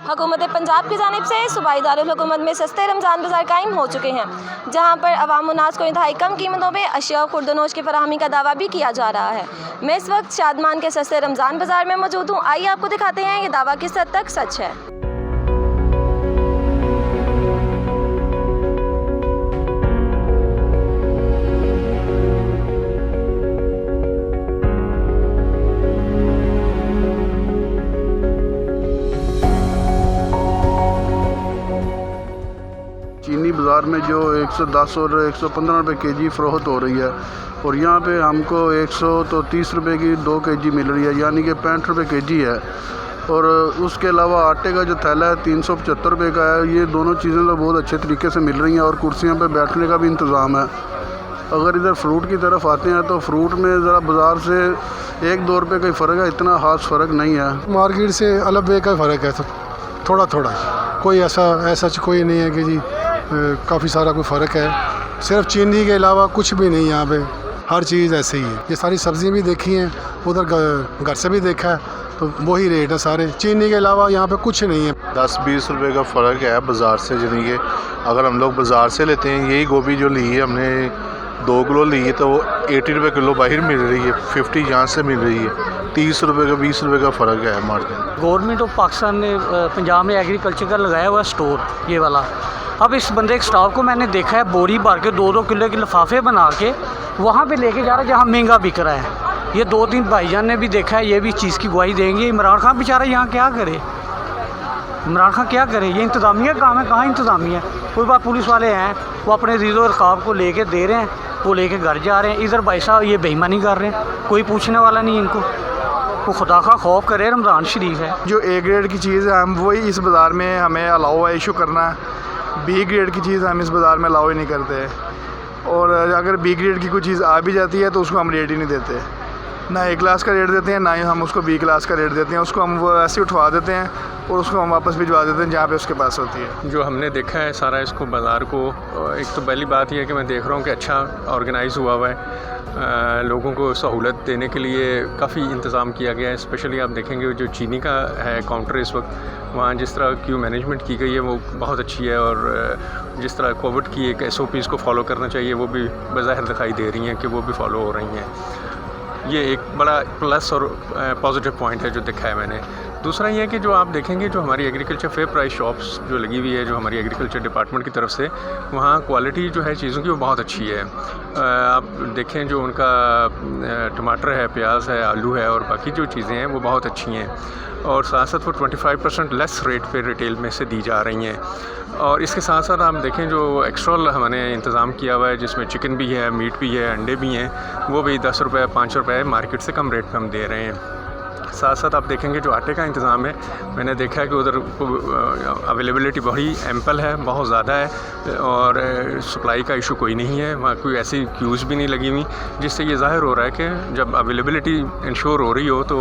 हुकूमत पंजाब की जानिब से सूबाई दारुल हुकूमत में सस्ते रमज़ान बाज़ार कायम हो चुके हैं, जहाँ पर अवाम उन्नास को इंतहाई कम कीमतों में अशिया और खुर्दनोश की फराहमी का दावा भी किया जा रहा है। मैं इस वक्त शादमान के सस्ते रमज़ान बाज़ार में मौजूद हूँ। आइए आपको दिखाते हैं ये दावा किस हद तक सच है। चीनी बाज़ार में जो 110 और 115 रुपये केजी फ़रोख्त हो रही है और यहाँ पे हमको 130 रुपये की 2 केजी मिल रही है, यानी कि 65 रुपये केजी है। और उसके अलावा आटे का जो थैला है 375 रुपये का है। ये दोनों चीज़ें तो बहुत अच्छे तरीके से मिल रही हैं और कुर्सियों पे बैठने का भी इंतज़ाम है। अगर इधर फ्रूट की तरफ आते हैं तो फ्रूट में ज़रा बाज़ार से 1-2 रुपये का ही फ़र्क है, इतना ख़ास फ़र्क नहीं है। मार्केट से अलग वे का फ़र्क है, तो थोड़ा थोड़ा, कोई ऐसा कोई नहीं है कि जी काफ़ी सारा कोई फ़र्क है। सिर्फ चीनी के अलावा कुछ भी नहीं, यहाँ पे हर चीज़ ऐसे ही है। ये सारी सब्ज़ी भी देखी हैं, उधर घर से भी देखा है, तो वही रेट है सारे। चीनी के अलावा यहाँ पे कुछ नहीं है। 10-20 रुपए का फ़र्क है बाज़ार से। यानी कि अगर हम लोग बाज़ार से लेते हैं, यही गोभी जो ली है हमने 2 किलो ली है, तो वो 80 रुपये किलो बाहर मिल रही है, 50 यहाँ से मिल रही है। 30 रुपये का 20 रुपये का फ़र्क है मार्केट। गवर्नमेंट ऑफ पाकिस्तान ने पंजाब में एग्रीकल्चर का लगाया हुआ स्टोर ये वाला। अब इस बंदे के स्टाफ को मैंने देखा है बोरी भर के 2-2 किलो के लिफाफे बना के वहाँ पे लेके जा रहा है जहाँ महंगा बिक रहा है। ये 2-3 भाईजान ने भी देखा है, ये भी चीज़ की गवाही देंगे। इमरान खान बेचारा यहाँ क्या करे, इमरान खान क्या करे? ये इंतज़ामिया काम है, कहाँ इंतज़ामिया? कोई बात पुलिस वाले हैं, वो अपने रीज़ो रकाब को लेके दे रहे हैं, वो लेके घर जा रहे हैं। इधर भाई साहब ये बेईमानी कर रहे हैं, कोई पूछने वाला नहीं इनको। वो खुदा का खौफ करे, रमज़ान शरीफ है। जो ए ग्रेड की चीज़ है हम वही इस बाज़ार में हमें अलाउ है इशू करना है। बी ग्रेड की चीज़ हम इस बाज़ार में अलाउ ही नहीं करते, और अगर बी ग्रेड की कोई चीज़ आ भी जाती है तो उसको हम रेट ही नहीं देते। ना ए क्लास का रेट देते हैं, ना ही हम उसको बी क्लास का रेट देते हैं। उसको हम वो ऐसे उठवा देते हैं और उसको हम वापस भिजवा देते हैं जहाँ पे उसके पास होती है। जो हमने देखा है सारा इसको बाज़ार को, एक तो पहली बात यह है कि मैं देख रहा हूँ कि अच्छा ऑर्गेनाइज़ हुआ है। लोगों को सहूलत देने के लिए काफ़ी इंतज़ाम किया गया है। स्पेशली आप देखेंगे जो चीनी का है काउंटर इस वक्त, वहाँ जिस तरह क्यू मैनेजमेंट की गई है वो बहुत अच्छी है। और जिस तरह कोविड की एक SOPs को फॉलो करना चाहिए वो भी बज़ाहिर दिखाई दे रही हैं कि वो भी फॉलो हो रही हैं। ये एक बड़ा प्लस और पॉजिटिव पॉइंट है जो देखा है मैंने। दूसरा ये है कि जो आप देखेंगे जो हमारी एग्रीकल्चर फेयर प्राइस शॉप्स जो लगी हुई है, जो हमारी एग्रीकल्चर डिपार्टमेंट की तरफ से, वहाँ क्वालिटी जो है चीज़ों की वो बहुत अच्छी है। आप देखें जो उनका टमाटर है, प्याज है, आलू है और बाकी जो चीज़ें हैं वो बहुत अच्छी हैं। और साथ साथ वो 25% लेस रेट पे रिटेल में से दी जा रही हैं। और इसके साथ साथ आप देखें जो एक्स्ट्रा हमने इंतज़ाम किया हुआ है, जिसमें चिकन भी है, मीट भी है, अंडे भी हैं, वो भी 10 रुपये 5 रुपये मार्केट से कम रेट पे हम दे रहे हैं। साथ साथ आप देखेंगे जो आटे का इंतज़ाम है, मैंने देखा है कि उधर अवेलेबिलिटी बड़ी एम्पल है, बहुत ज़्यादा है और सप्लाई का इशू कोई नहीं है। वहाँ कोई ऐसी क्यूज़ भी नहीं लगी हुई, जिससे ये ज़ाहिर हो रहा है कि जब अवेलेबिलिटी इंश्योर हो रही हो तो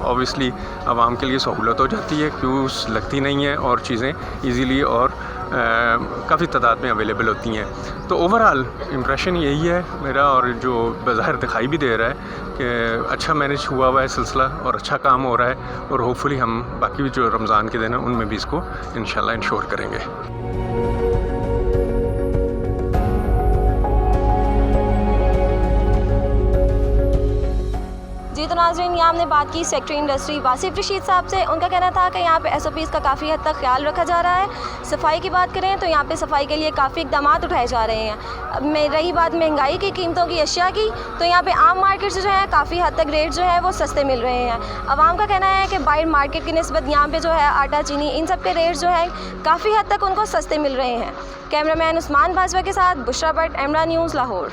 ऑब्वियसली आवाम के लिए सहूलत हो जाती है, क्यूज़ लगती नहीं है और चीज़ें ईज़िली और काफ़ी तादाद में अवेलेबल होती हैं। तो ओवरऑल इम्प्रेशन यही है मेरा, और जो बाज़ाहिर दिखाई भी दे रहा है कि अच्छा मैनेज हुआ है सिलसिला और अच्छा काम हो रहा है। और होपफुली हम बाकी जो रमज़ान के दिन हैं उनमें भी इसको इंशाल्लाह इंश्योर करेंगे। जी तो नाज़रीन, यहाँ हमने बात की सेक्रेटरी इंडस्ट्री वासिफ रशीद साहब से। उनका कहना था कि यहाँ पे SOPs का काफ़ी हद तक ख्याल रखा जा रहा है। सफाई की बात करें तो यहाँ पे सफाई के लिए काफ़ी इकदाम उठाए जा रहे हैं। अब रही बात महंगाई की, कीमतों की, अशिया की, तो यहाँ पे आम मार्केट से जो है काफ़ी हद तक रेट जो है वो सस्ते मिल रहे हैं। आवाम का कहना है कि बाहर मार्केट की निस्बत यहाँ पर जो है आटा, चीनी, इन सब के रेट जो है काफ़ी हद तक उनको सस्ते मिल रहे हैं। कैमरामैन उस्मान बाजवा के साथ बुशरा भट्ट, एमरा न्यूज़, लाहौर।